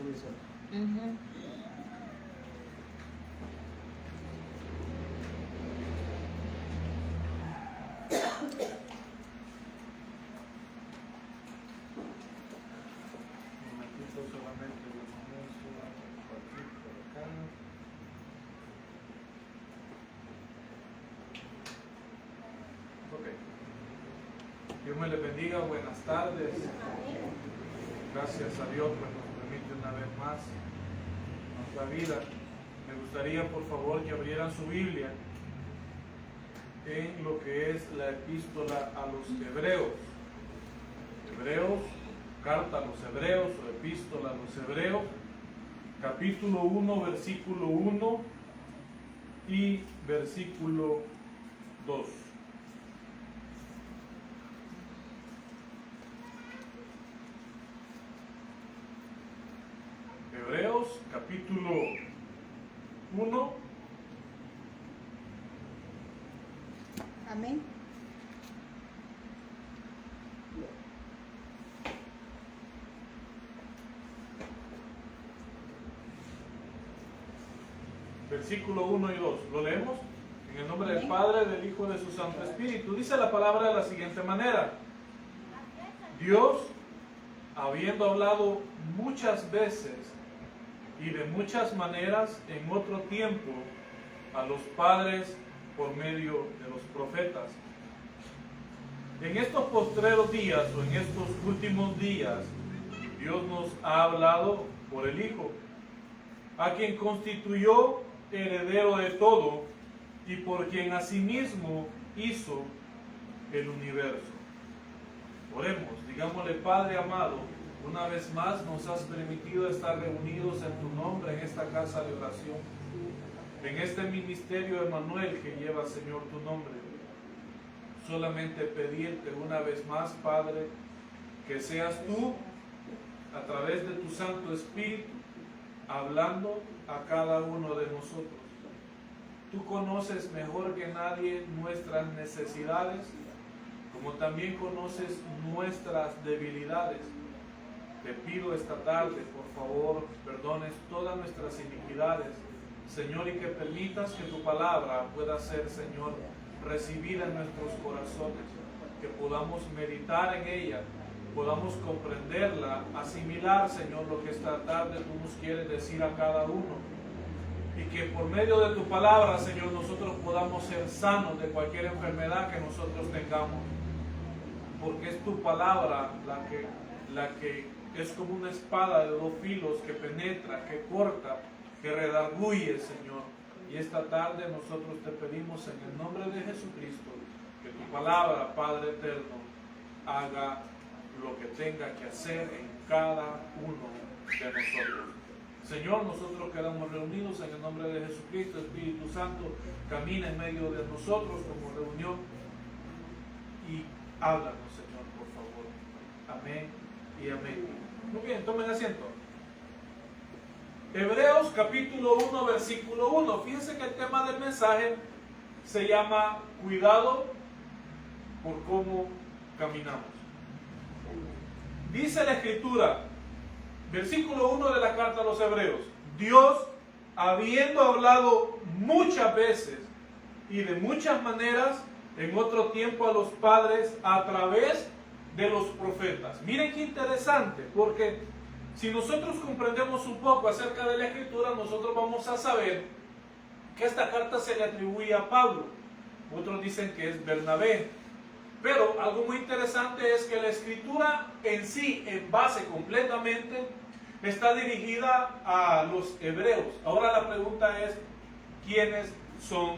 Luisa. Solamente lo comienzo a compartir por acá. Ok. Dios me le bendiga, buenas tardes. Gracias a Dios pues nos permite una vez más nuestra vida. Me gustaría por favor que abrieran su Biblia en lo que es la epístola a los Hebreos. Hebreos, carta a los Hebreos o epístola a los Hebreos, capítulo 1, versículo 1 y versículo 2. Hebreos, capítulo 1. Amén. Versículo 1 y 2. ¿Lo leemos? En el nombre del Padre, del Hijo y de su Santo Espíritu. Dice la palabra de la siguiente manera. Dios, habiendo hablado muchas veces y de muchas maneras en otro tiempo a los padres por medio de los profetas, en estos postreros días o en estos últimos días, Dios nos ha hablado por el Hijo, a quien constituyó heredero de todo y por quien asimismo hizo el universo. Oremos, digámosle: Padre amado, una vez más nos has permitido estar reunidos en tu nombre en esta casa de oración, en este ministerio Emanuel que lleva, Señor, tu nombre. Solamente pedirte una vez más, Padre, que seas tú, a través de tu Santo Espíritu, hablando a cada uno de nosotros. Tú conoces mejor que nadie nuestras necesidades, como también conoces nuestras debilidades. Te pido esta tarde, por favor, perdones todas nuestras iniquidades, Señor, y que permitas que tu palabra pueda ser, Señor, recibida en nuestros corazones, que podamos meditar en ella, podamos comprenderla, asimilar, Señor, lo que esta tarde tú nos quieres decir a cada uno, y que por medio de tu palabra, Señor, nosotros podamos ser sanos de cualquier enfermedad que nosotros tengamos, porque es tu palabra la que es como una espada de dos filos que penetra, que corta, que redarguye, Señor. Y esta tarde nosotros te pedimos en el nombre de Jesucristo que tu palabra, Padre eterno, haga lo que tenga que hacer en cada uno de nosotros. Señor, nosotros quedamos reunidos en el nombre de Jesucristo. Espíritu Santo, camina en medio de nosotros como reunión y háblanos, Señor, por favor. Amén y amén. Muy bien, tomen asiento. Hebreos capítulo 1, versículo 1. Fíjense que el tema del mensaje se llama cuidado por cómo caminamos. Dice la Escritura, versículo 1 de la carta a los Hebreos: Dios, habiendo hablado muchas veces y de muchas maneras en otro tiempo a los padres a través de los profetas. Miren qué interesante, porque si nosotros comprendemos un poco acerca de la Escritura, nosotros vamos a saber que esta carta se le atribuye a Pablo. Otros dicen que es Bernabé. Pero algo muy interesante es que la Escritura en sí, en base completamente, está dirigida a los hebreos. Ahora la pregunta es, ¿quiénes son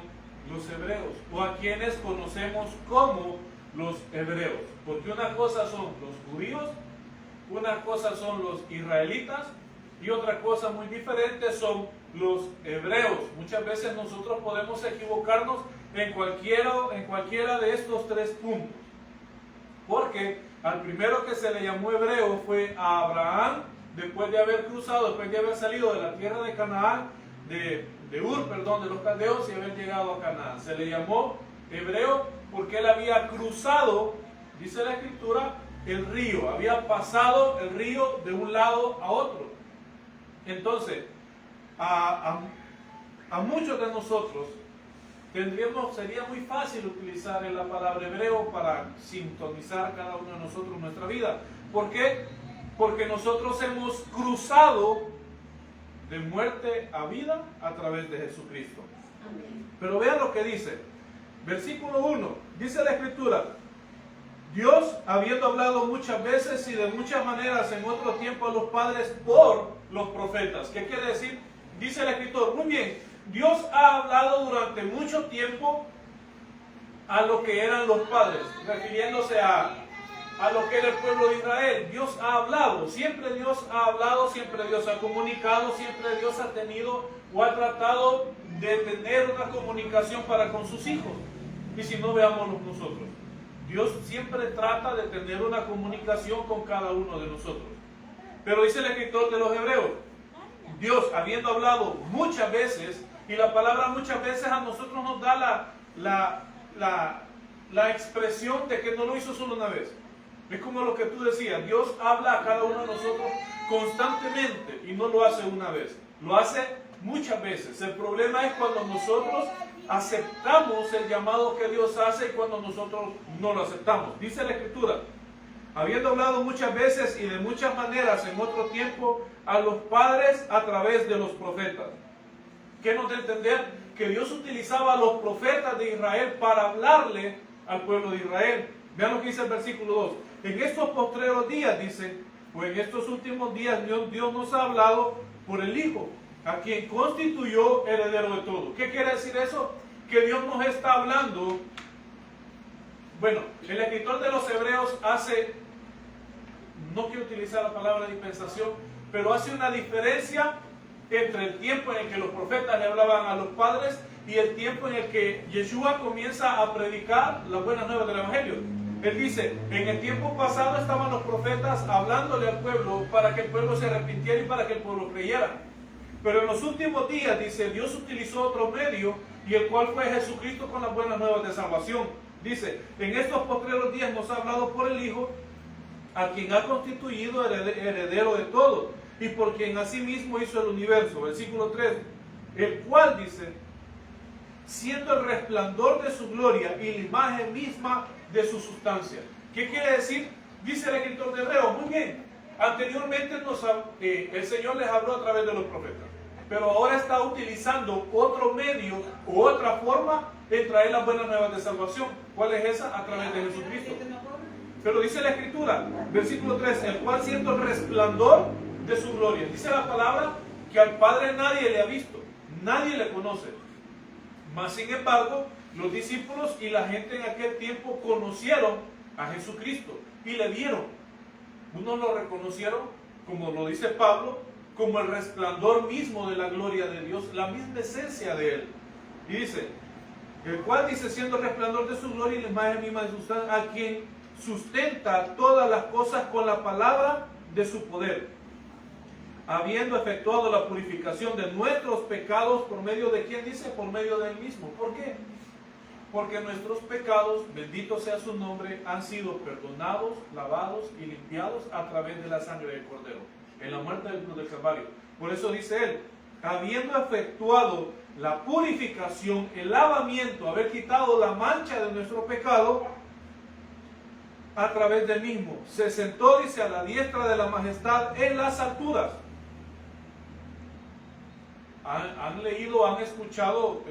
los hebreos? O a quienes conocemos como los hebreos. Porque una cosa son los judíos, una cosa son los israelitas y otra cosa muy diferente son los hebreos. Muchas veces nosotros podemos equivocarnos en cualquiera de estos tres puntos. Porque al primero que se le llamó hebreo fue a Abraham, después de haber cruzado, después de haber salido de la tierra de Canaán, de Ur, de los caldeos, y haber llegado a Canaán. Se le llamó hebreo porque él había cruzado, dice la Escritura, el río, había pasado el río de un lado a otro. Entonces, a muchos de nosotros sería muy fácil utilizar la palabra hebreo para sintonizar cada uno de nosotros en nuestra vida. ¿Por qué? Porque nosotros hemos cruzado de muerte a vida a través de Jesucristo. Amén. Pero vean lo que dice. Versículo 1. Dice la Escritura: Dios, habiendo hablado muchas veces y de muchas maneras en otro tiempo a los padres por los profetas. ¿Qué quiere decir? Dice el escritor, muy bien, Dios ha hablado durante mucho tiempo a lo que eran los padres, refiriéndose a lo que era el pueblo de Israel. Dios ha hablado, siempre Dios ha hablado, siempre Dios ha comunicado, siempre Dios ha tenido o ha tratado de tener una comunicación para con sus hijos. Y si no, veámoslo nosotros. Dios siempre trata de tener una comunicación con cada uno de nosotros. Pero dice el escritor de los Hebreos, Dios, habiendo hablado muchas veces, y la palabra muchas veces a nosotros nos da la expresión de que no lo hizo solo una vez. Es como lo que tú decías, Dios habla a cada uno de nosotros constantemente y no lo hace una vez, lo hace muchas veces. El problema es cuando nosotros aceptamos el llamado que Dios hace y cuando nosotros no lo aceptamos. Dice la Escritura, habiendo hablado muchas veces y de muchas maneras en otro tiempo a los padres a través de los profetas. ¿Qué nos da a entender? Que Dios utilizaba a los profetas de Israel para hablarle al pueblo de Israel. Vean lo que dice el versículo 2. En estos postreros días, dice, o en estos últimos días, Dios nos ha hablado por el Hijo, a quien constituyó heredero de todo. ¿Qué quiere decir eso? Que Dios nos está hablando. Bueno, el escritor de los Hebreos no quiero utilizar la palabra dispensación, pero hace una diferencia entre el tiempo en el que los profetas le hablaban a los padres y el tiempo en el que Yeshua comienza a predicar las buenas nuevas del Evangelio. Él dice, en el tiempo pasado estaban los profetas hablándole al pueblo para que el pueblo se arrepintiera y para que el pueblo creyera. Pero en los últimos días, dice, Dios utilizó otro medio, y el cual fue Jesucristo con las buenas nuevas de salvación. Dice, en estos postreros días nos ha hablado por el Hijo, a quien ha constituido heredero de todo, y por quien asimismo hizo el universo. Versículo 3, el cual, dice, siendo el resplandor de su gloria y la imagen misma de su sustancia. ¿Qué quiere decir? Dice el escritor de Hebreos, muy bien, anteriormente el Señor les habló a través de los profetas, pero ahora está utilizando otro medio u otra forma de traer las buenas nuevas de salvación. ¿Cuál es esa? A través de Jesucristo. Pero dice la Escritura, versículo 3, el cual siendo el resplandor de su gloria. Dice la palabra que al Padre nadie le ha visto, nadie le conoce. Mas sin embargo, los discípulos y la gente en aquel tiempo conocieron a Jesucristo y le vieron. Unos lo reconocieron, como lo dice Pablo, como el resplandor mismo de la gloria de Dios, la misma esencia de Él. Y dice, el cual dice, siendo el resplandor de su gloria y la imagen misma de su sustancia, a quien sustenta todas las cosas con la palabra de su poder, habiendo efectuado la purificación de nuestros pecados por medio de ¿quién dice? Por medio de Él mismo. ¿Por qué? Porque nuestros pecados, bendito sea su nombre, han sido perdonados, lavados y limpiados a través de la sangre del Cordero, en la muerte del cruz del Calvario. Por eso dice Él, habiendo efectuado la purificación, el lavamiento, haber quitado la mancha de nuestro pecado, a través del mismo, se sentó, dice, a la diestra de la majestad en las alturas. ¿Han leído, han escuchado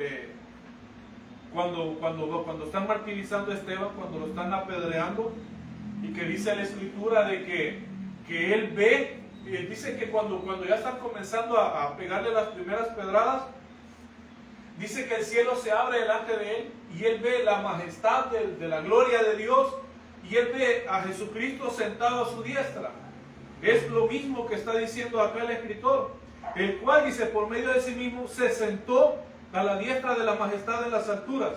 cuando están martirizando a Esteban, cuando lo están apedreando, y que dice la Escritura de que él ve, dice que cuando ya están comenzando a pegarle las primeras pedradas, dice que el cielo se abre delante de él y él ve la majestad de la gloria de Dios, y él ve a Jesucristo sentado a su diestra. Es lo mismo que está diciendo acá el escritor, el cual dice, por medio de sí mismo se sentó a la diestra de la majestad en las alturas.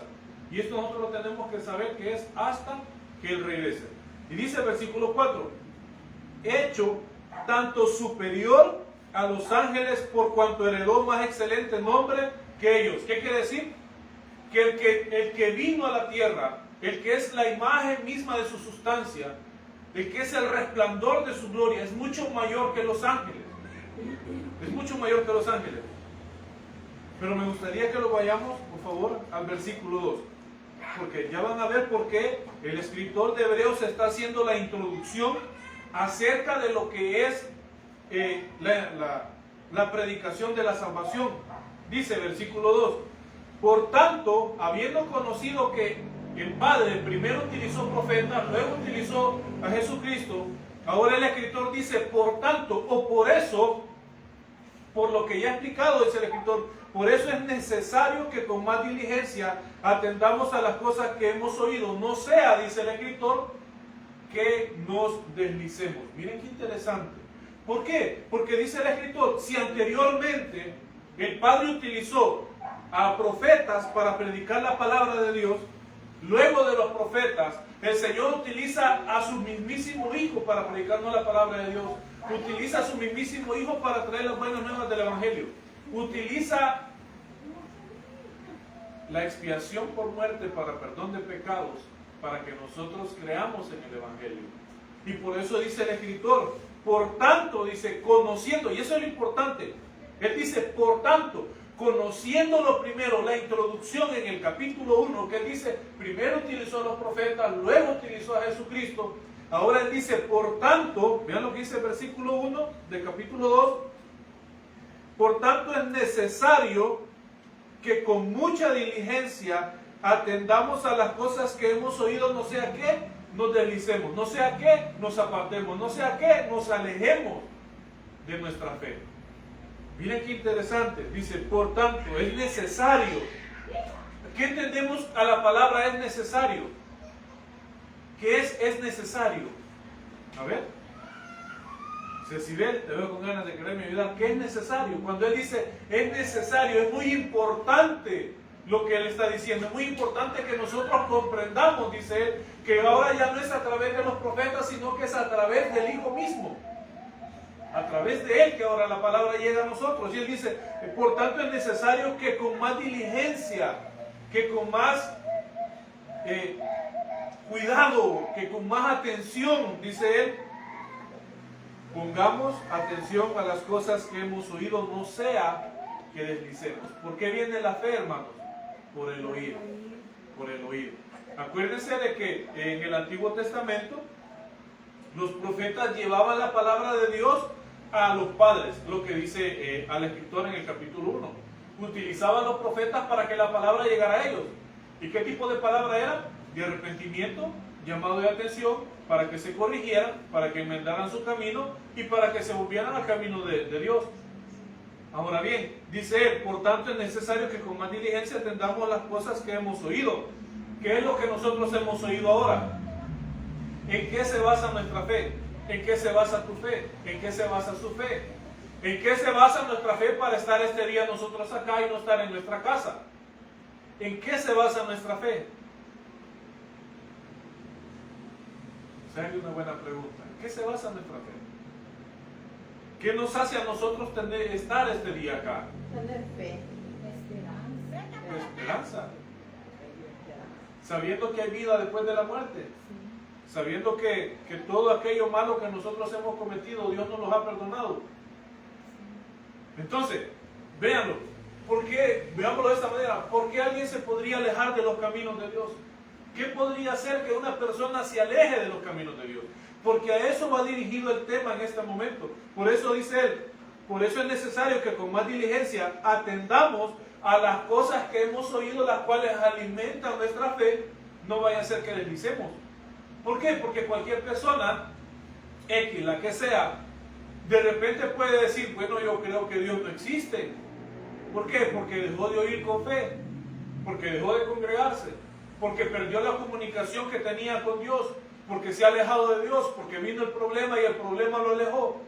Y esto nosotros lo tenemos que saber, que es hasta que Él regrese. Y dice el versículo 4, hecho tanto superior a los ángeles por cuanto heredó más excelente nombre que ellos. ¿Qué quiere decir? Que el que vino a la tierra, el que es la imagen misma de su sustancia, el que es el resplandor de su gloria, es mucho mayor que los ángeles. Es mucho mayor que los ángeles. Pero me gustaría que lo vayamos, por favor, al versículo 2. Porque ya van a ver por qué el escritor de Hebreos está haciendo la introducción acerca de lo que es la predicación de la salvación. Dice versículo 2: por tanto, habiendo conocido que el Padre primero utilizó profetas, luego utilizó a Jesucristo, ahora el escritor dice por tanto, o por eso, por lo que ya he explicado, dice el escritor, por eso es necesario que con más diligencia atendamos a las cosas que hemos oído. No sea, dice el escritor, que nos deslicemos. Miren qué interesante. ¿Por qué? Porque dice el escritor, si anteriormente el Padre utilizó a profetas para predicar la palabra de Dios, luego de los profetas, el Señor utiliza a su mismísimo Hijo para predicarnos la palabra de Dios. Utiliza a su mismísimo Hijo para traer las buenas nuevas del Evangelio. Utiliza la expiación por muerte para perdón de pecados, para que nosotros creamos en el Evangelio. Y por eso dice el escritor, por tanto, dice, conociendo, y eso es lo importante. Él dice, por tanto, conociéndolo primero, la introducción en el capítulo 1, que él dice, primero utilizó a los profetas, luego utilizó a Jesucristo. Ahora él dice, por tanto, vean lo que dice el versículo 1 del capítulo 2, por tanto es necesario que con mucha diligencia atendamos a las cosas que hemos oído, no sea que nos deslicemos, no sea que nos apartemos, no sea que nos alejemos de nuestra fe. Miren qué interesante, dice, por tanto, es necesario. ¿Qué entendemos a la palabra es necesario? ¿Qué es necesario? A ver. Cecibel, te veo con ganas de quererme ayudar. ¿Qué es necesario? Cuando él dice es necesario, es muy importante lo que él está diciendo. Es muy importante que nosotros comprendamos, dice él, que ahora ya no es a través de los profetas, sino que es a través del Hijo mismo. A través de él que ahora la palabra llega a nosotros. Y él dice, por tanto es necesario que con más diligencia, que con más cuidado, que con más atención, dice él, pongamos atención a las cosas que hemos oído, no sea que deslicemos. ¿Por qué viene la fe, hermanos? Por el oír. Por el oír. Acuérdense de que en el Antiguo Testamento los profetas llevaban la palabra de Dios a los padres, lo que dice al escritor en el capítulo 1. Utilizaban los profetas para que la palabra llegara a ellos. ¿Y qué tipo de palabra era? De arrepentimiento, llamado de atención, para que se corrigieran, para que enmendaran su camino y para que se volvieran al camino de Dios. Ahora bien, dice él, por tanto es necesario que con más diligencia atendamos las cosas que hemos oído. ¿Qué es lo que nosotros hemos oído ahora? ¿En qué se basa nuestra fe? ¿En qué se basa tu fe? ¿En qué se basa su fe? ¿En qué se basa nuestra fe para estar este día nosotros acá y no estar en nuestra casa? ¿En qué se basa nuestra fe? Esa es una buena pregunta. ¿En qué se basa nuestra fe? ¿Qué nos hace a nosotros estar este día acá? Tener fe. Esperanza. Sabiendo que hay vida después de la muerte. Sabiendo que todo aquello malo que nosotros hemos cometido, Dios nos los ha perdonado. Entonces, véanlo. ¿Por qué? Veámoslo de esta manera. ¿Por qué alguien se podría alejar de los caminos de Dios? ¿Qué podría hacer que una persona se aleje de los caminos de Dios? Porque a eso va dirigido el tema en este momento. Por eso dice él, por eso es necesario que con más diligencia atendamos a las cosas que hemos oído, las cuales alimentan nuestra fe, no vaya a ser que deslicemos. ¿Por qué? Porque cualquier persona, X, la que sea, de repente puede decir, bueno, yo creo que Dios no existe. ¿Por qué? Porque dejó de oír con fe, porque dejó de congregarse, porque perdió la comunicación que tenía con Dios, porque se ha alejado de Dios, porque vino el problema y el problema lo alejó.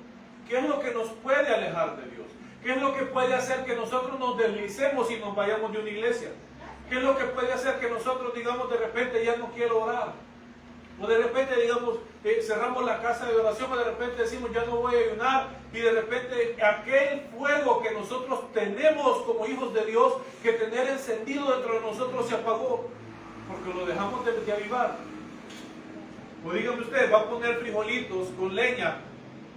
¿Qué es lo que nos puede alejar de Dios? ¿Qué es lo que puede hacer que nosotros nos deslicemos y nos vayamos de una iglesia? ¿Qué es lo que puede hacer que nosotros digamos de repente ya no quiero orar? O de repente digamos cerramos la casa de oración, o de repente decimos ya no voy a ayunar, y de repente aquel fuego que nosotros tenemos como hijos de Dios que tener encendido dentro de nosotros se apagó, porque lo dejamos de avivar. O dígame usted, va a poner frijolitos con leña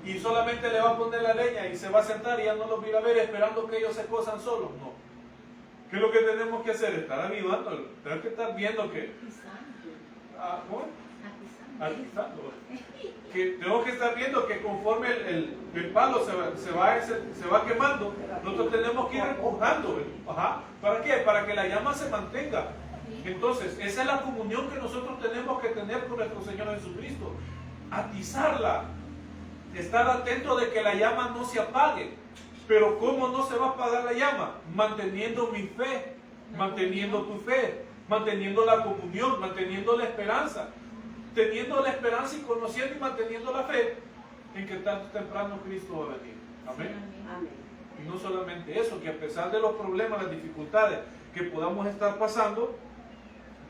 y solamente le va a poner la leña y se va a sentar y ya no los va a ir a ver esperando que ellos se cosan solos. No. ¿Qué es lo que tenemos que hacer? Estar avivándolo. Tenemos que estar viendo que... ¿cómo? Atizando. Que tenemos que estar viendo que conforme el palo se va quemando, nosotros tenemos que ir empujando. ¿Para qué? Para que la llama se mantenga. Entonces, esa es la comunión que nosotros tenemos que tener con nuestro Señor Jesucristo. Atizarla. Estar atento de que la llama no se apague. Pero ¿cómo no se va a apagar la llama? Manteniendo mi fe, manteniendo tu fe, manteniendo la comunión, manteniendo la esperanza. Teniendo la esperanza y conociendo y manteniendo la fe en que tarde o temprano Cristo va a venir. Amén. Amén. Y no solamente eso, que a pesar de los problemas, las dificultades que podamos estar pasando,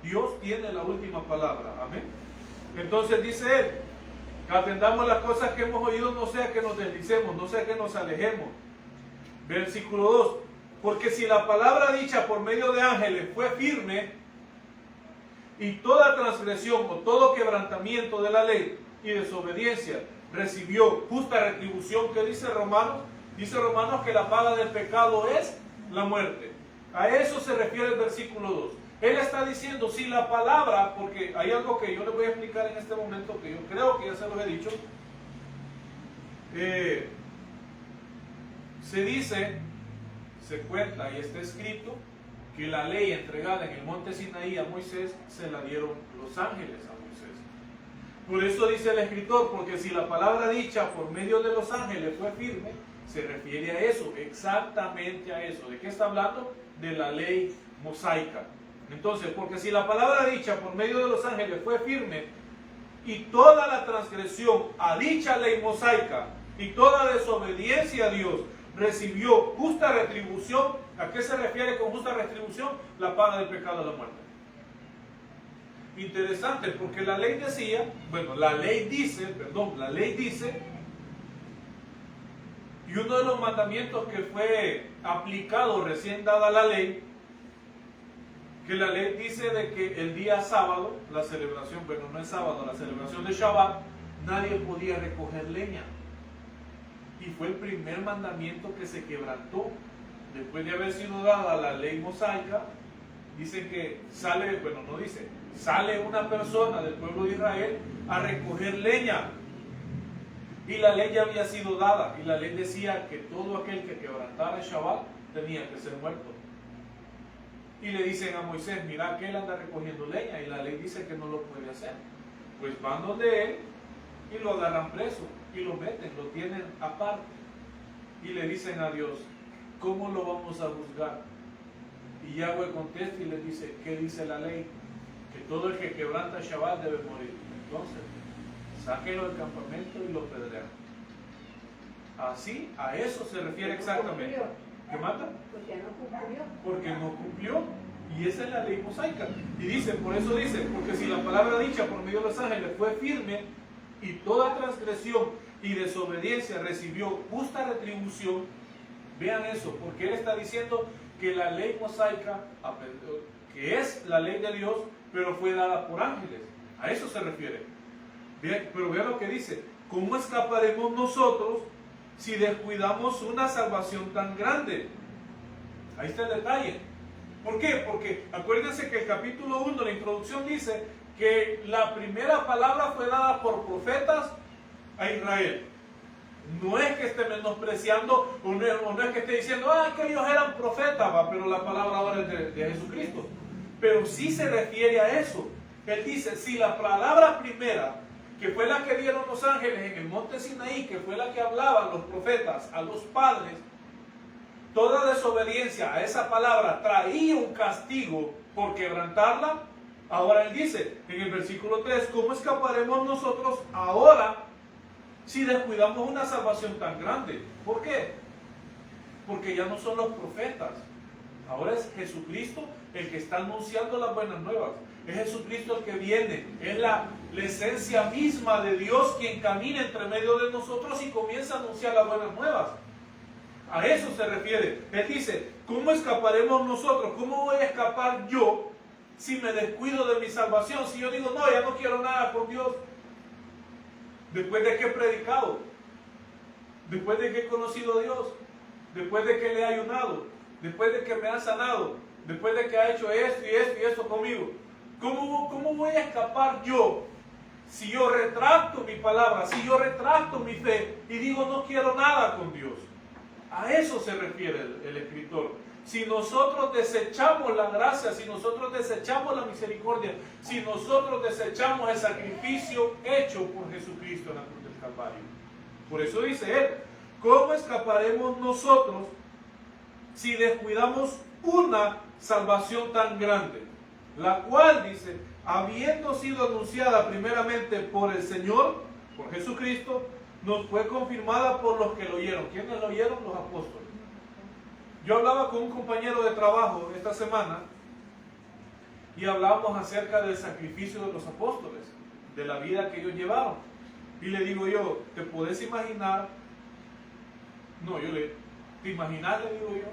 Dios tiene la última palabra. Amén. Entonces dice Él, que atendamos las cosas que hemos oído, no sea que nos deslicemos, no sea que nos alejemos. Versículo 2. Porque si la palabra dicha por medio de ángeles fue firme, y toda transgresión o todo quebrantamiento de la ley y desobediencia recibió justa retribución, ¿qué dice Romanos? Dice Romanos que la paga del pecado es la muerte. A eso se refiere el versículo 2. Él está diciendo, si la palabra, porque hay algo que yo les voy a explicar en este momento, que yo creo que ya se los he dicho, se dice, se cuenta y está escrito, que la ley entregada en el monte Sinaí a Moisés se la dieron los ángeles a Moisés. Por eso dice el escritor, porque si la palabra dicha por medio de los ángeles fue firme, se refiere a eso, exactamente a eso. ¿De qué está hablando? De la ley mosaica. Entonces, porque si la palabra dicha por medio de los ángeles fue firme y toda la transgresión a dicha ley mosaica y toda desobediencia a Dios recibió justa retribución, ¿a qué se refiere con justa retribución? La paga del pecado de la muerte. Interesante, porque la ley decía, la ley dice, y uno de los mandamientos que fue aplicado recién dada la ley, que la ley dice de que el día sábado, la celebración, no es sábado, la celebración de Shabbat, nadie podía recoger leña. Y fue el primer mandamiento que se quebrantó. Después de haber sido dada la ley mosaica, dice que sale una persona del pueblo de Israel a recoger leña. Y la ley ya había sido dada. Y la ley decía que todo aquel que quebrantara el Shabbat tenía que ser muerto. Y le dicen a Moisés, mira que él anda recogiendo leña. Y la ley dice que no lo puede hacer. Pues van donde él y lo agarran preso. Y lo meten, lo tienen aparte. Y le dicen a Dios, ¿cómo lo vamos a juzgar? Y Yahweh contesta y les dice, ¿qué dice la ley? Que todo el que quebranta Shabbat debe morir. Entonces, sáquenlo del campamento y lo pedrean. Así, a eso se refiere exactamente. ¿Qué mata? Porque no cumplió. Porque no cumplió. Y esa es la ley mosaica. Y dice, por eso dice, porque si la palabra dicha por medio de los ángeles fue firme y toda transgresión y desobediencia recibió justa retribución, vean eso, porque él está diciendo que la ley mosaica, que es la ley de Dios, pero fue dada por ángeles. A eso se refiere. Bien, pero vean lo que dice. ¿Cómo escaparemos nosotros si descuidamos una salvación tan grande? Ahí está el detalle. ¿Por qué? Porque acuérdense que el capítulo 1, la introducción dice que la primera palabra fue dada por profetas a Israel. No es que esté menospreciando o no es que esté diciendo, que ellos eran profetas, pero la palabra ahora es de Jesucristo. Pero sí se refiere a eso. Él dice, si la palabra primera, que fue la que dieron los ángeles en el monte Sinaí, que fue la que hablaban los profetas a los padres, toda desobediencia a esa palabra traía un castigo por quebrantarla. Ahora él dice en el versículo 3, ¿cómo escaparemos nosotros ahora si descuidamos una salvación tan grande? ¿Por qué? Porque ya no son los profetas, ahora es Jesucristo el que está anunciando las buenas nuevas. Es Jesucristo el que viene, es la esencia misma de Dios quien camina entre medio de nosotros y comienza a anunciar las buenas nuevas. A eso se refiere. Él dice, ¿cómo escaparemos nosotros? ¿Cómo voy a escapar yo si me descuido de mi salvación? Si yo digo, no, ya no quiero nada con Dios. Después de que he predicado, Después de que he conocido a Dios, después de que le he ayunado, después de que me ha sanado, después de que ha hecho esto y esto y esto conmigo, ¿cómo voy a escapar yo si yo retracto mi palabra, si yo retracto mi fe y digo no quiero nada con Dios? A eso se refiere el escritor. Si nosotros desechamos la gracia, si nosotros desechamos la misericordia, si nosotros desechamos el sacrificio hecho por Jesucristo en la cruz del Calvario. Por eso dice él, ¿cómo escaparemos nosotros si descuidamos una salvación tan grande? La cual, dice, habiendo sido anunciada primeramente por el Señor, por Jesucristo, nos fue confirmada por los que lo oyeron. ¿Quiénes lo oyeron? Los apóstoles. Yo hablaba con un compañero de trabajo esta semana y hablábamos acerca del sacrificio de los apóstoles, de la vida que ellos llevaron. Y le digo yo, ¿te podés imaginar? No, ¿te imaginas, le digo yo,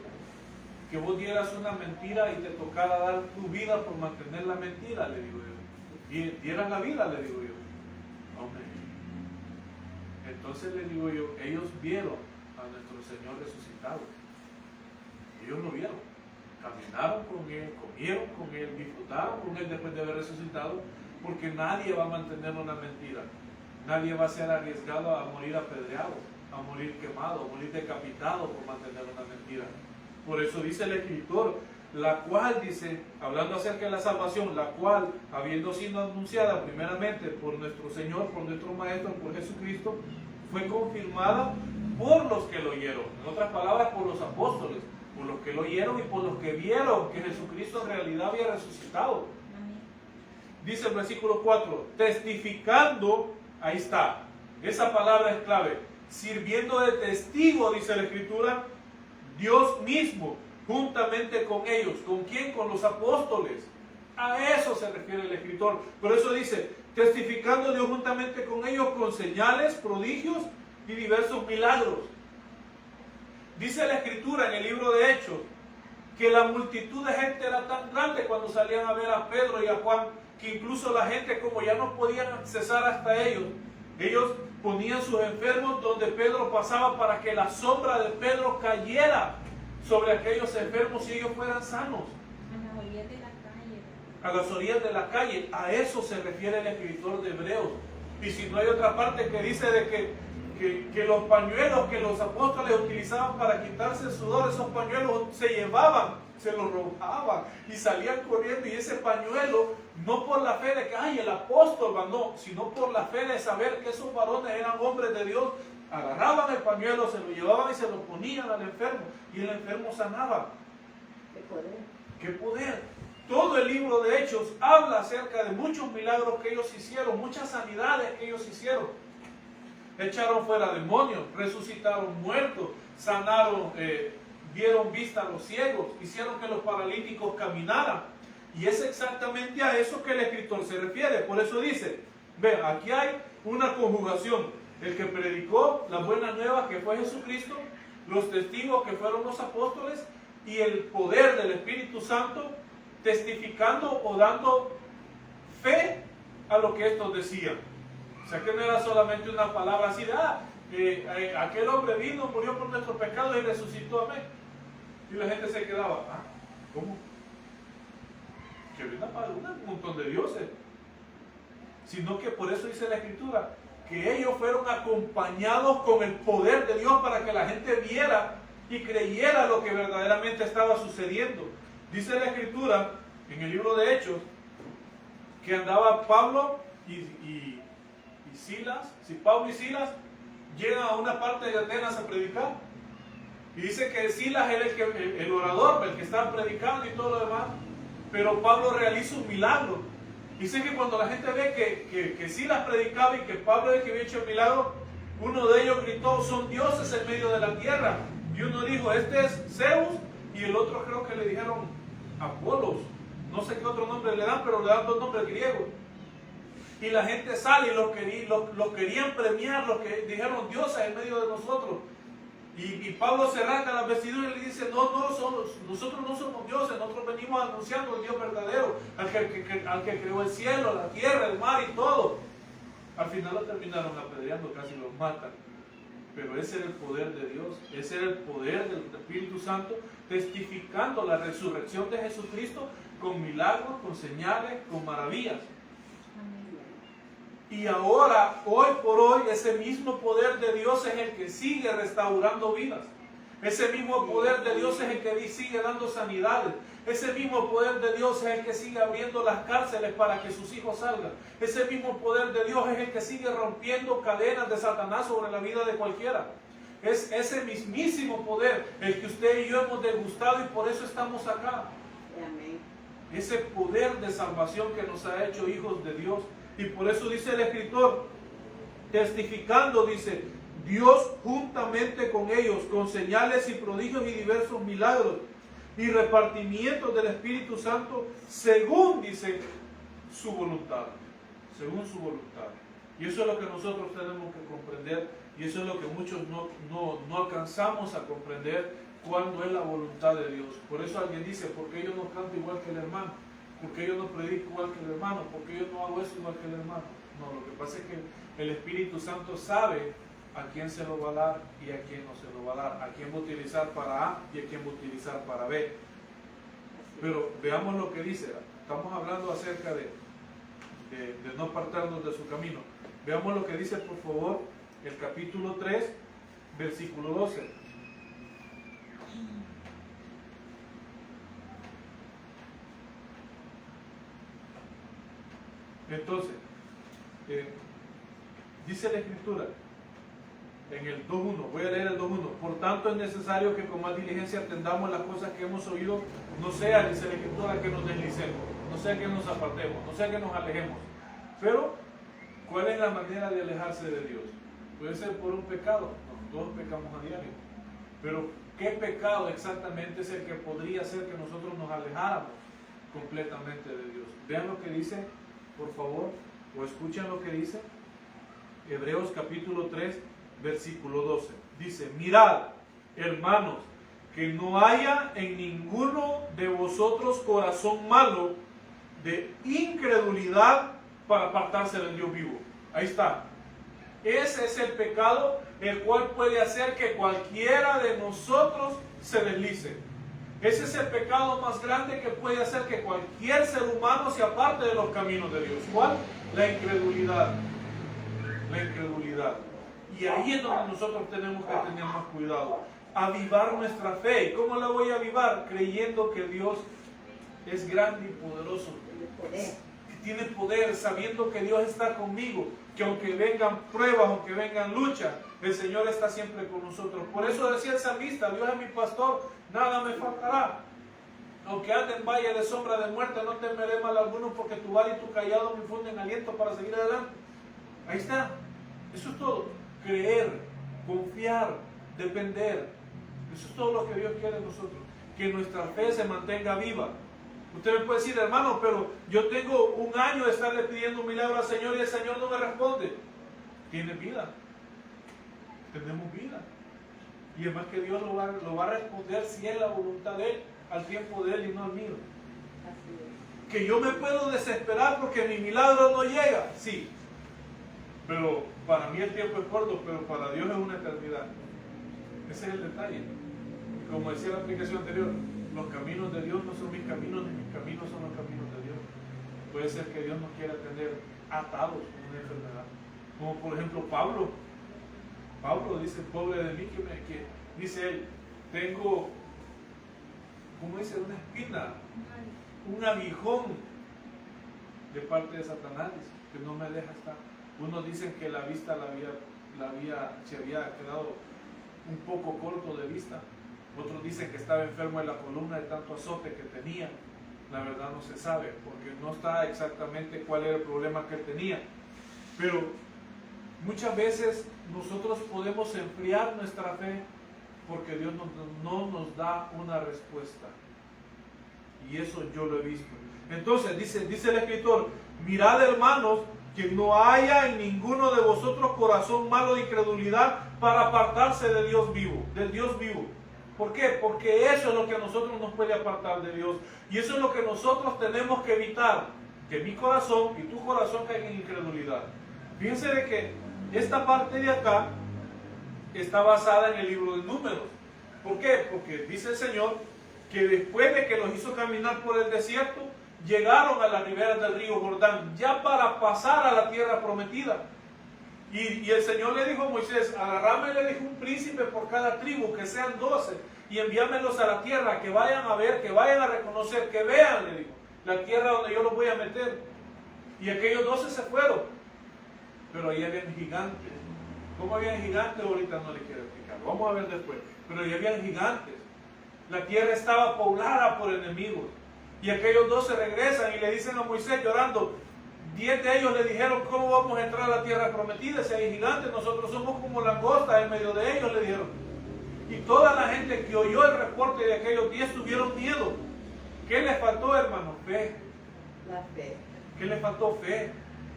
que vos dieras una mentira y te tocara dar tu vida por mantener la mentira? Le digo yo. Y dieran la vida, le digo yo. Hombre. Entonces le digo yo, ellos vieron a nuestro Señor resucitado. Ellos lo vieron, caminaron con Él, comieron con Él, disfrutaron con Él después de haber resucitado, porque nadie va a mantener una mentira, nadie va a ser arriesgado a morir apedreado, a morir quemado, a morir decapitado por mantener una mentira. Por eso dice el escritor, la cual dice, hablando acerca de la salvación, la cual, habiendo sido anunciada primeramente por nuestro Señor, por nuestro Maestro, por Jesucristo, fue confirmada por los que lo oyeron. En otras palabras, por los apóstoles, por los que lo oyeron y por los que vieron que Jesucristo en realidad había resucitado. Dice el versículo 4, testificando, ahí está, esa palabra es clave, sirviendo de testigo, dice la Escritura, Dios mismo, juntamente con ellos. ¿Con quién? Con los apóstoles. A eso se refiere el escritor. Por eso dice, testificando Dios juntamente con ellos con señales, prodigios y diversos milagros. Dice la Escritura en el libro de Hechos que la multitud de gente era tan grande cuando salían a ver a Pedro y a Juan, que incluso la gente, como ya no podían accesar hasta ellos ponían sus enfermos donde Pedro pasaba para que la sombra de Pedro cayera sobre aquellos enfermos y ellos fueran sanos. A las orillas de la calle. A las orillas de la calle. A eso se refiere el escritor de Hebreos. Y si no hay otra parte que dice de que los pañuelos que los apóstoles utilizaban para quitarse el sudor, esos pañuelos se llevaban, se los robaban y salían corriendo, y ese pañuelo, no por la fe de que, ay, el apóstol mandó, sino por la fe de saber que esos varones eran hombres de Dios, agarraban el pañuelo, se lo llevaban y se lo ponían al enfermo, y el enfermo sanaba. ¡Qué poder! ¡Qué poder! Todo el libro de Hechos habla acerca de muchos milagros que ellos hicieron, muchas sanidades que ellos hicieron. Echaron fuera demonios, resucitaron muertos, sanaron, dieron vista a los ciegos, hicieron que los paralíticos caminaran. Y es exactamente a eso que el escritor se refiere. Por eso dice, vean, aquí hay una conjugación. El que predicó la buena nueva, que fue Jesucristo, los testigos, que fueron los apóstoles, y el poder del Espíritu Santo testificando o dando fe a lo que estos decían. O sea, que no era solamente una palabra así de, aquel hombre vino, murió por nuestros pecados y resucitó, amén. Y la gente se quedaba, ¿cómo? Que vino para un montón de dioses. Sino que por eso dice la Escritura, que ellos fueron acompañados con el poder de Dios para que la gente viera y creyera lo que verdaderamente estaba sucediendo. Dice la Escritura, en el libro de Hechos, que andaba Pablo y Silas, si Pablo y Silas llegan a una parte de Atenas a predicar, y dice que Silas era el orador, el que estaba predicando y todo lo demás, pero Pablo realiza un milagro. Dice que cuando la gente ve que Silas predicaba y que Pablo es el que había hecho el milagro, uno de ellos gritó, son dioses en medio de la tierra, y uno dijo, este es Zeus, y el otro creo que le dijeron Apolos, no sé qué otro nombre le dan, pero le dan dos nombres griegos. Y la gente sale y los querían premiar, los que dijeron dioses en medio de nosotros. Y Pablo se arranca las vestiduras y le dice, nosotros no somos dioses, nosotros venimos anunciando al Dios verdadero, al que creó el cielo, la tierra, el mar y todo. Al final lo terminaron apedreando, casi los matan. Pero ese era el poder de Dios, ese era el poder del Espíritu Santo, testificando la resurrección de Jesucristo con milagros, con señales, con maravillas. Y ahora, hoy por hoy, ese mismo poder de Dios es el que sigue restaurando vidas. Ese mismo poder de Dios es el que sigue dando sanidades. Ese mismo poder de Dios es el que sigue abriendo las cárceles para que sus hijos salgan. Ese mismo poder de Dios es el que sigue rompiendo cadenas de Satanás sobre la vida de cualquiera. Es ese mismísimo poder el que usted y yo hemos degustado y por eso estamos acá. Amén. Ese poder de salvación que nos ha hecho hijos de Dios. Y por eso dice el escritor, testificando, dice, Dios juntamente con ellos, con señales y prodigios y diversos milagros y repartimientos del Espíritu Santo, según, dice, su voluntad. Según su voluntad. Y eso es lo que nosotros tenemos que comprender, y eso es lo que muchos no alcanzamos a comprender, cuándo es la voluntad de Dios. Por eso alguien dice, ¿por qué yo no canto igual que el hermano? ¿Por qué yo no predico igual que el hermano? ¿Por qué yo no hago eso igual que el hermano? No, lo que pasa es que el Espíritu Santo sabe a quién se lo va a dar y a quién no se lo va a dar, a quién va a utilizar para A y a quién va a utilizar para B. Pero veamos lo que dice. Estamos hablando acerca de no apartarnos de su camino. Veamos lo que dice, por favor, el capítulo 3, versículo 12. Entonces, dice la Escritura en el 2.1, voy a leer el 2.1. Por tanto es necesario que con más diligencia atendamos las cosas que hemos oído, no sea, dice la Escritura, que nos deslicemos, no sea que nos apartemos, no sea que nos alejemos. Pero, ¿cuál es la manera de alejarse de Dios? Puede ser por un pecado, no, todos pecamos a diario. Pero, ¿qué pecado exactamente es el que podría hacer que nosotros nos alejáramos completamente de Dios? Vean lo que dice, por favor, o escuchen lo que dice Hebreos capítulo 3, versículo 12. Dice, mirad, hermanos, que no haya en ninguno de vosotros corazón malo de incredulidad para apartarse del Dios vivo. Ahí está. Ese es el pecado el cual puede hacer que cualquiera de nosotros se deslice. Ese es el pecado más grande que puede hacer que cualquier ser humano se aparte de los caminos de Dios. ¿Cuál? La incredulidad. La incredulidad. Y ahí es donde nosotros tenemos que tener más cuidado. Avivar nuestra fe. ¿Y cómo la voy a avivar? Creyendo que Dios es grande y poderoso. Que tiene poder, sabiendo que Dios está conmigo. Que aunque vengan pruebas, aunque vengan luchas, el Señor está siempre con nosotros. Por eso decía el salmista, Dios es mi pastor, nada me faltará. Aunque ande en valle de sombra de muerte, no temeré mal alguno, porque tu vara y tu cayado me infunden aliento para seguir adelante. Ahí está. Eso es todo. Creer, confiar, depender. Eso es todo lo que Dios quiere de nosotros. Que nuestra fe se mantenga viva. Usted me puede decir, hermano, pero yo tengo un año de estarle pidiendo un milagro al Señor y el Señor no me responde. Tiene vida. Tenemos vida. Y es más que Dios lo va a responder si es la voluntad de Él, al tiempo de Él y no al mío. Que yo me puedo desesperar porque mi milagro no llega. Sí. Pero para mí el tiempo es corto, pero para Dios es una eternidad. Ese es el detalle. Y como decía la aplicación anterior, los caminos de Dios no son mis caminos, ni mis caminos son los caminos de Dios. Puede ser que Dios nos quiera tener atados con una enfermedad. Como por ejemplo Pablo. Pablo dice, pobre de mí, que dice él, tengo, ¿cómo dice? Una espina, un aguijón de parte de Satanás, que no me deja estar. Unos dicen que la vista se había quedado un poco corto de vista. Otros dicen que estaba enfermo de la columna de tanto azote que tenía. La verdad no se sabe, porque no está exactamente cuál era el problema que él tenía. Pero muchas veces nosotros podemos enfriar nuestra fe porque Dios no nos da una respuesta. Y eso yo lo he visto. Entonces dice el escritor, mirad hermanos, que no haya en ninguno de vosotros corazón malo de incredulidad para apartarse de Dios vivo, del Dios vivo. ¿Por qué? Porque eso es lo que a nosotros nos puede apartar de Dios. Y eso es lo que nosotros tenemos que evitar. Que mi corazón y tu corazón caigan en incredulidad. Fíjense de que esta parte de acá está basada en el libro de Números. ¿Por qué? Porque dice el Señor que después de que los hizo caminar por el desierto, llegaron a las riberas del río Jordán, ya para pasar a la tierra prometida. Y el Señor le dijo a Moisés, agarrame, le dijo, un príncipe por cada tribu, que sean 12, y envíamelos a la tierra, que vayan a ver, que vayan a reconocer, que vean, le dijo, la tierra donde yo los voy a meter. Y aquellos 12 se fueron, pero ahí habían gigantes. ¿Cómo habían gigantes? Ahorita no les quiero explicar, vamos a ver después. Pero ahí habían gigantes. La tierra estaba poblada por enemigos. Y aquellos 12 regresan y le dicen a Moisés llorando, 10 de ellos le dijeron, ¿cómo vamos a entrar a la tierra prometida si hay gigantes? Nosotros somos como langostas en medio de ellos, le dijeron. Y toda la gente que oyó el reporte de aquellos 10 tuvieron miedo. ¿Qué les faltó, hermano? Fe. La fe. ¿Qué les faltó? Fe.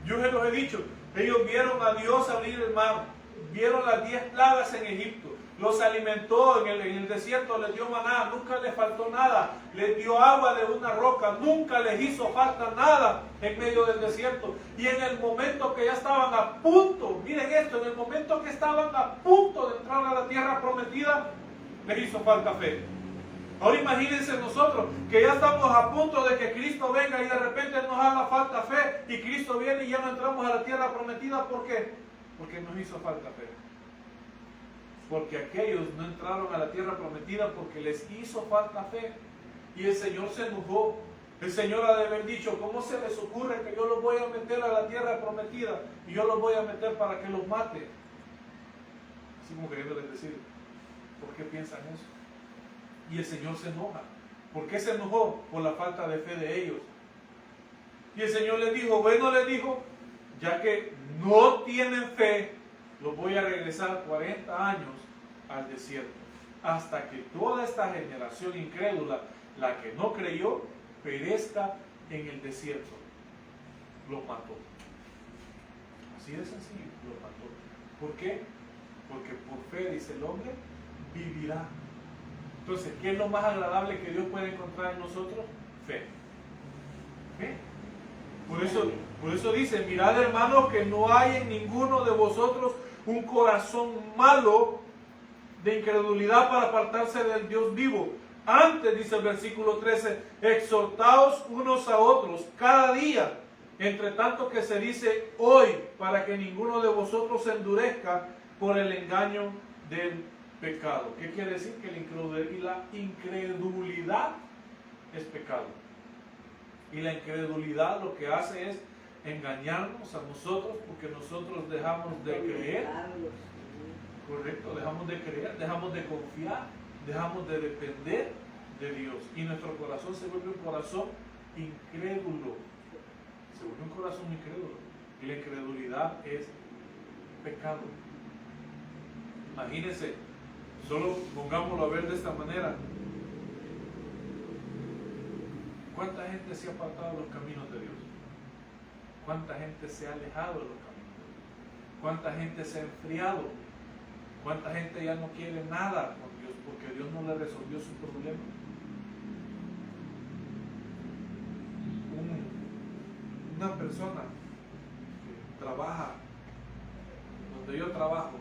Yo se los he dicho, ellos vieron a Dios abrir el mar, vieron las 10 plagas en Egipto, los alimentó en el desierto, les dio maná, nunca les faltó nada, les dio agua de una roca, nunca les hizo falta nada en medio del desierto. Y en el momento que ya estaban a punto, miren esto, en el momento que estaban a punto de entrar a la tierra prometida, les hizo falta fe. Ahora imagínense nosotros que ya estamos a punto de que Cristo venga y de repente nos haga falta fe y Cristo viene y ya no entramos a la tierra prometida. ¿Por qué? Porque nos hizo falta fe. Porque aquellos no entraron a la tierra prometida porque les hizo falta fe. Y el Señor se enojó. El Señor ha de haber dicho, ¿cómo se les ocurre que yo los voy a meter a la tierra prometida y yo los voy a meter para que los mate? Así como queriéndoles decir, ¿por qué piensan eso? Y el Señor se enoja. ¿Por qué se enojó? Por la falta de fe de ellos. Y el Señor les dijo, bueno, les dijo, ya que no tienen fe, los voy a regresar 40 años al desierto, hasta que toda esta generación incrédula, la que no creyó, perezca en el desierto. Los mató. Así de sencillo, los mató. ¿Por qué? Porque por fe, dice el hombre, vivirá. Entonces, ¿qué es lo más agradable que Dios puede encontrar en nosotros? Fe. Fe. Por eso dice, mirad, hermanos, que no hay en ninguno de vosotros un corazón malo de incredulidad para apartarse del Dios vivo. Antes, dice el versículo 13, exhortaos unos a otros cada día, entre tanto que se dice hoy, para que ninguno de vosotros se endurezca por el engaño del pecado. ¿Qué quiere decir? Que la incredulidad es pecado. Y la incredulidad lo que hace es engañarnos a nosotros, porque nosotros dejamos de creer. Correcto, dejamos de creer, dejamos de confiar, dejamos de depender de Dios. Y nuestro corazón se vuelve un corazón incrédulo. Se vuelve un corazón incrédulo. Y la incredulidad es pecado. Imagínense, solo pongámoslo a ver de esta manera. ¿Cuánta gente se ha apartado de los caminos de Dios? ¿Cuánta gente se ha alejado de los caminos de Dios? ¿Cuánta gente se ha enfriado? ¿Cuánta gente ya no quiere nada con Dios porque Dios no le resolvió su problema? Una persona que trabaja donde yo trabajo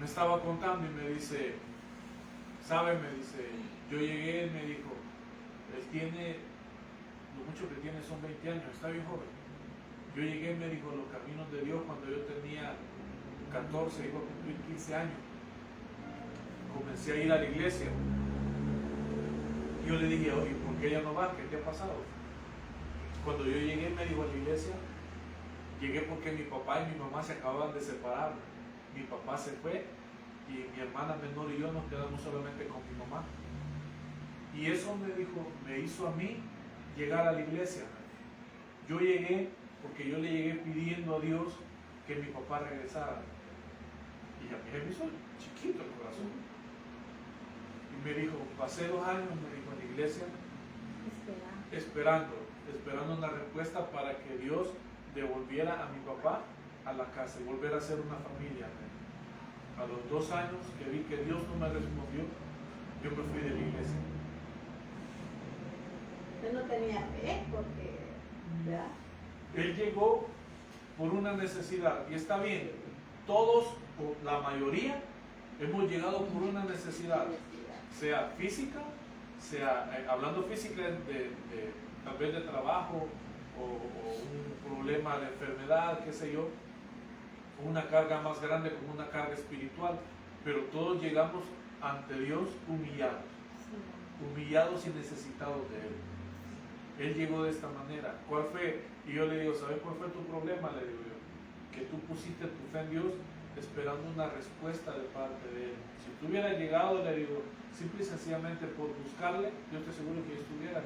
me estaba contando y me dice, ¿sabe? Me dice, yo llegué, me dijo, él tiene, lo mucho que tiene son 20 años, está bien joven. Yo llegué, me dijo, los caminos de Dios cuando yo tenía 14, iba a cumplir 15 años. Comencé a ir a la iglesia. Y yo le dije, oye, ¿por qué ya no vas? ¿Qué te ha pasado? Cuando yo llegué, me dijo, a la iglesia, llegué porque mi papá y mi mamá se acababan de separar. Mi papá se fue y mi hermana menor y yo nos quedamos solamente con mi mamá. Y eso me dijo, me hizo a mí llegar a la iglesia. Yo llegué porque yo le llegué pidiendo a Dios que mi papá regresara. Y a mí me hizo chiquito el corazón. Y me dijo, pasé 2 años, me dijo, en la iglesia, esperando una respuesta para que Dios devolviera a mi papá a la casa y volver a ser una familia. A los 2 años que vi que Dios no me respondió, yo me fui de la iglesia. Usted no tenía fe porque, ¿verdad? Él llegó por una necesidad y está bien, todos o la mayoría, hemos llegado por una necesidad, sea física, sea, hablando física tal vez de trabajo o un problema de enfermedad, qué sé yo, una carga más grande como una carga espiritual, pero todos llegamos ante Dios humillados y necesitados de Él. Él llegó de esta manera. ¿Cuál fue? Y yo le digo, ¿sabes cuál fue tu problema? Le digo yo, que tú pusiste tu fe en Dios esperando una respuesta de parte de Él. Si tú hubieras llegado, le digo, simple y sencillamente por buscarle, yo estoy seguro que estuviera.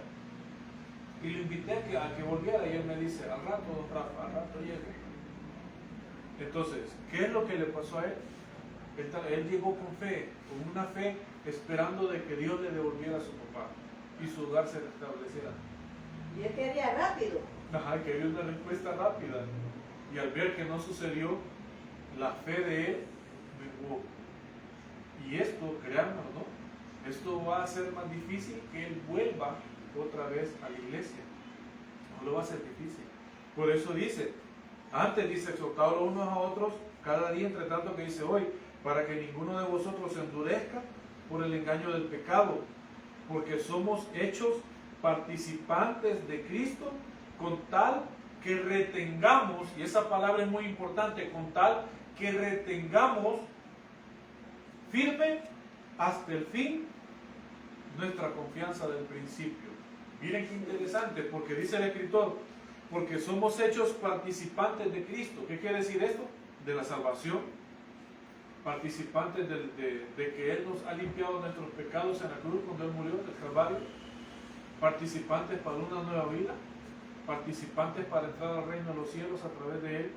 Y lo invité a que volviera y él me dice, al rato, don Rafa, al rato llego. Entonces, ¿qué es lo que le pasó a él? Él llegó con fe, con una fe, esperando de que Dios le devolviera a su papá y su hogar se restableciera. Y él quería rápido. Ajá, quería una respuesta rápida. Y al ver que no sucedió, la fe de él menguó. Y esto, créanme o no, esto va a ser más difícil que él vuelva otra vez a la iglesia. No lo va a ser difícil. Por eso dice, antes dice, exhortados unos a otros cada día, entre tanto que dice hoy, para que ninguno de vosotros se endurezca por el engaño del pecado, porque somos hechos participantes de Cristo, con tal que retengamos, y esa palabra es muy importante, con tal que retengamos firme hasta el fin nuestra confianza del principio. Miren qué interesante, porque dice el escritor, porque somos hechos participantes de Cristo. ¿Qué quiere decir esto? De la salvación, participantes de que Él nos ha limpiado nuestros pecados en la cruz cuando Él murió en el Calvario, participantes para una nueva vida, participantes para entrar al reino de los cielos a través de Él,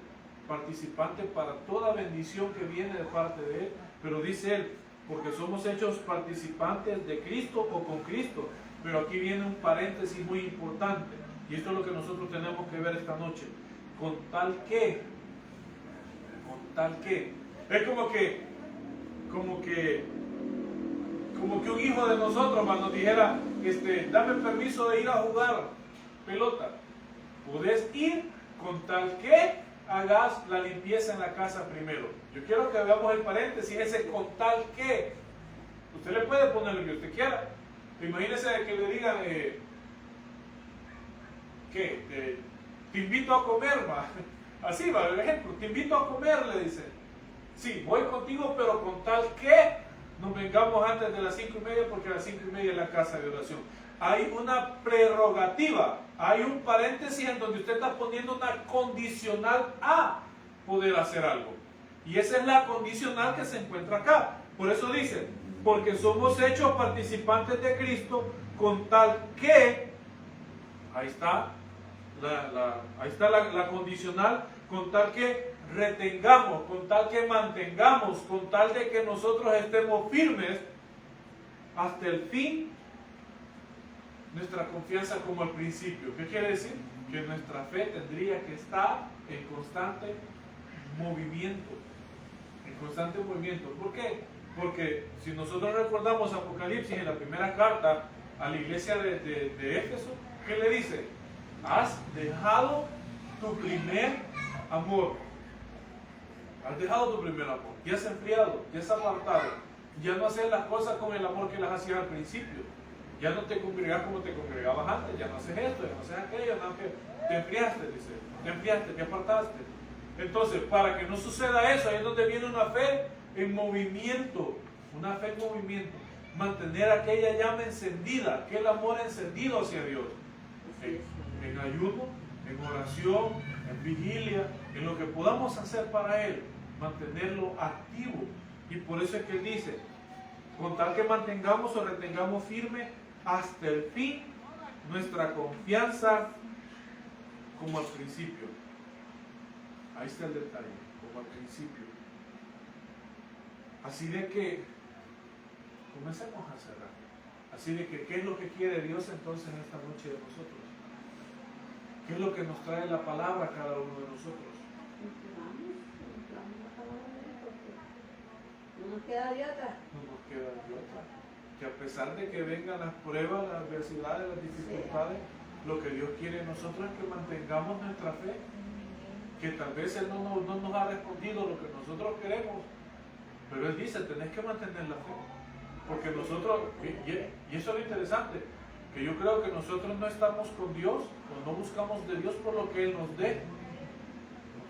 participantes para toda bendición que viene de parte de Él. Pero dice Él, porque somos hechos participantes de Cristo o con Cristo. Pero aquí viene un paréntesis muy importante, y esto es lo que nosotros tenemos que ver esta noche. Con tal que, es como que un hijo de nosotros nos dijera, dame permiso de ir a jugar pelota. Podés ir con tal que hagas la limpieza en la casa primero. Yo quiero que veamos el paréntesis, ese con tal que. Usted le puede poner lo que usted quiera. Imagínese que le digan, te invito a comer, va. Así va el ejemplo, te invito a comer, le dicen. Sí, voy contigo, pero con tal que nos vengamos antes de las 5:30, porque a las 5:30 es la casa de oración. Hay una prerrogativa, hay un paréntesis en donde usted está poniendo una condicional a poder hacer algo. Y esa es la condicional que se encuentra acá. Por eso dice, porque somos hechos participantes de Cristo, con tal que, ahí está la condicional, con tal que retengamos, con tal que mantengamos, con tal de que nosotros estemos firmes hasta el fin nuestra confianza como al principio. ¿Qué quiere decir? Que nuestra fe tendría que estar en constante movimiento. En constante movimiento. ¿Por qué? Porque si nosotros recordamos Apocalipsis en la primera carta a la iglesia de Éfeso, ¿qué le dice? Has dejado tu primer amor. Has dejado tu primer amor. Ya has enfriado, ya has apartado. Ya no haces las cosas con el amor que las hacías al principio. Ya no te congregas como te congregabas antes. Ya no haces esto, ya no haces aquello. No, que te enfriaste, dice. Te enfriaste, te apartaste. Entonces, para que no suceda eso, ahí es donde viene una fe en movimiento. Una fe en movimiento. Mantener aquella llama encendida, aquel amor encendido hacia Dios. En ayuno, en oración, en vigilia, en lo que podamos hacer para Él, mantenerlo activo. Y por eso es que Él dice, con tal que mantengamos o retengamos firme hasta el fin nuestra confianza como al principio. Ahí está el detalle, como al principio. Así de que comencemos a cerrar. Así de que, ¿qué es lo que quiere Dios entonces en esta noche de nosotros? ¿Qué es lo que nos trae la palabra a cada uno de nosotros? No nos queda de otra. No nos queda de otra. Que a pesar de que vengan las pruebas, las adversidades, las dificultades, lo que Dios quiere de nosotros es que mantengamos nuestra fe. Que tal vez Él no nos ha respondido lo que nosotros queremos, Pero Él dice, tenés que mantener la fe. Porque nosotros, y eso es lo interesante, que yo creo que nosotros no estamos con Dios, o no buscamos de Dios por lo que Él nos dé,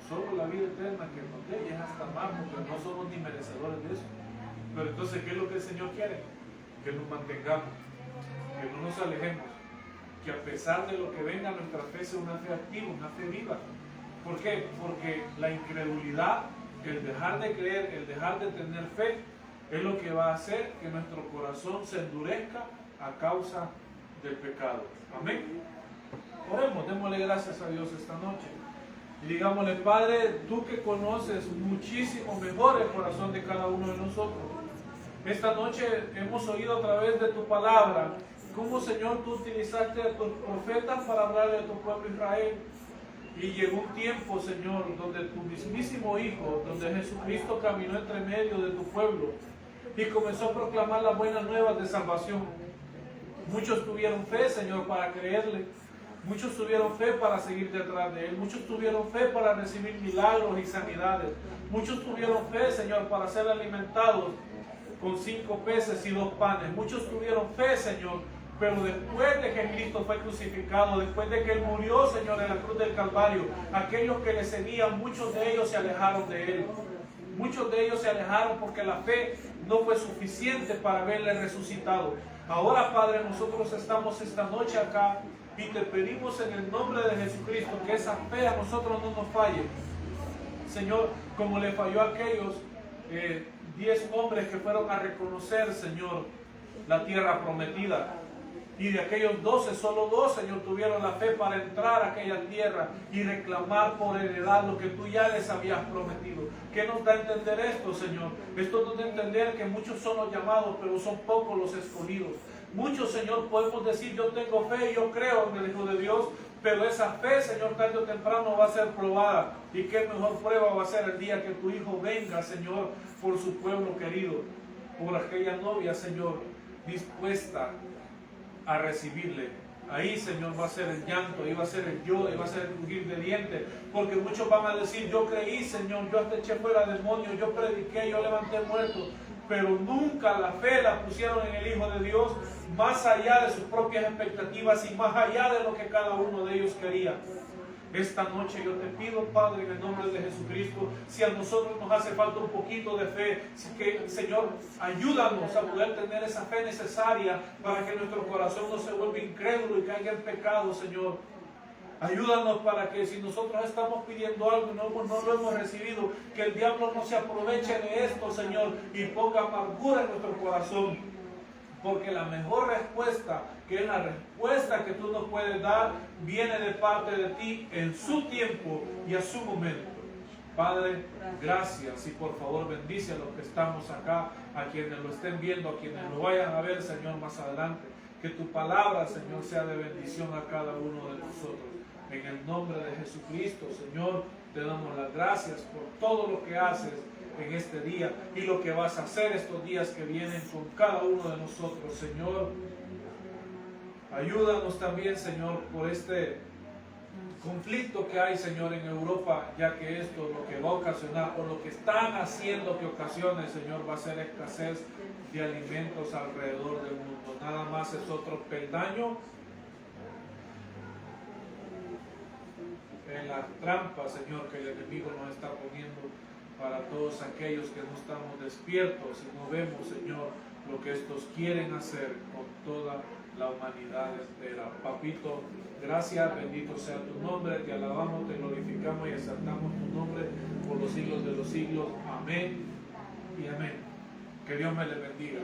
solo la vida eterna que nos dé, y es hasta más, porque no somos ni merecedores de eso. Pero entonces, ¿qué es lo que el Señor quiere? Que nos mantengamos, que no nos alejemos, que a pesar de lo que venga, nuestra fe sea una fe activa, una fe viva. ¿Por qué? Porque la incredulidad, el dejar de creer, el dejar de tener fe, es lo que va a hacer que nuestro corazón se endurezca a causa del pecado. Amén. Oremos, démosle gracias a Dios esta noche. Y digámosle, Padre, tú que conoces muchísimo mejor el corazón de cada uno de nosotros. Esta noche hemos oído a través de tu palabra cómo, Señor, tú utilizaste a tus profetas para hablarle a tu pueblo Israel. Y llegó un tiempo, Señor, donde tu mismísimo Hijo, donde Jesucristo caminó entre medio de tu pueblo y comenzó a proclamar las buenas nuevas de salvación. Muchos tuvieron fe, Señor, para creerle. Muchos tuvieron fe para seguir detrás de Él. Muchos tuvieron fe para recibir milagros y sanidades. Muchos tuvieron fe, Señor, para ser alimentados con 5 peces y 2 panes. Muchos tuvieron fe, Señor, pero después de que Cristo fue crucificado, después de que Él murió, Señor, en la cruz del Calvario, aquellos que le seguían, muchos de ellos se alejaron de Él. Muchos de ellos se alejaron porque la fe no fue suficiente para verle resucitado. Ahora, Padre, nosotros estamos esta noche acá y te pedimos en el nombre de Jesucristo que esa fe a nosotros no nos falle. Señor, como le falló a aquellos 10 hombres que fueron a reconocer, Señor, la tierra prometida. Y de aquellos 12, solo 2, Señor, tuvieron la fe para entrar a aquella tierra y reclamar por heredad lo que tú ya les habías prometido. ¿Qué nos da a entender esto, Señor? Esto nos da a entender que muchos son los llamados, pero son pocos los escogidos. Muchos, Señor, podemos decir, yo tengo fe y yo creo en el Hijo de Dios, pero esa fe, Señor, tarde o temprano va a ser probada. ¿Y qué mejor prueba va a ser el día que tu Hijo venga, Señor, por su pueblo querido? Por aquella novia, Señor, dispuesta a recibirle. Ahí, Señor, va a ser el llanto, ahí va a ser el lloro, ahí va a ser el crujir de dientes, porque muchos van a decir, yo creí, Señor, yo hasta eché fuera demonios, yo prediqué, yo levanté muertos, pero nunca la fe la pusieron en el Hijo de Dios, más allá de sus propias expectativas y más allá de lo que cada uno de ellos quería. Esta noche yo te pido, Padre, en el nombre de Jesucristo, si a nosotros nos hace falta un poquito de fe, que, Señor, ayúdanos a poder tener esa fe necesaria para que nuestro corazón no se vuelva incrédulo y caiga en pecado, Señor. Ayúdanos para que si nosotros estamos pidiendo algo y no lo hemos recibido, que el diablo no se aproveche de esto, Señor, y ponga amargura en nuestro corazón. Porque la mejor respuesta, que es la respuesta que tú nos puedes dar, viene de parte de ti en su tiempo y a su momento. Padre, gracias y por favor bendice a los que estamos acá, a quienes lo estén viendo, a quienes lo vayan a ver, Señor, más adelante. Que tu palabra, Señor, sea de bendición a cada uno de nosotros. En el nombre de Jesucristo, Señor, te damos las gracias por todo lo que haces en este día y lo que vas a hacer estos días que vienen con cada uno de nosotros, Señor. Ayúdanos también, Señor, por este conflicto que hay, Señor, en Europa, ya que esto lo que va a ocasionar, o lo que están haciendo que ocasione, Señor, va a ser escasez de alimentos alrededor del mundo. Nada más es otro peldaño en la trampa, Señor, que el enemigo nos está poniendo para todos aquellos que no estamos despiertos y no vemos, Señor, lo que estos quieren hacer con toda la humanidad entera. Papito, gracias, bendito sea tu nombre, te alabamos, te glorificamos y exaltamos tu nombre por los siglos de los siglos. Amén y amén. Que Dios me le bendiga.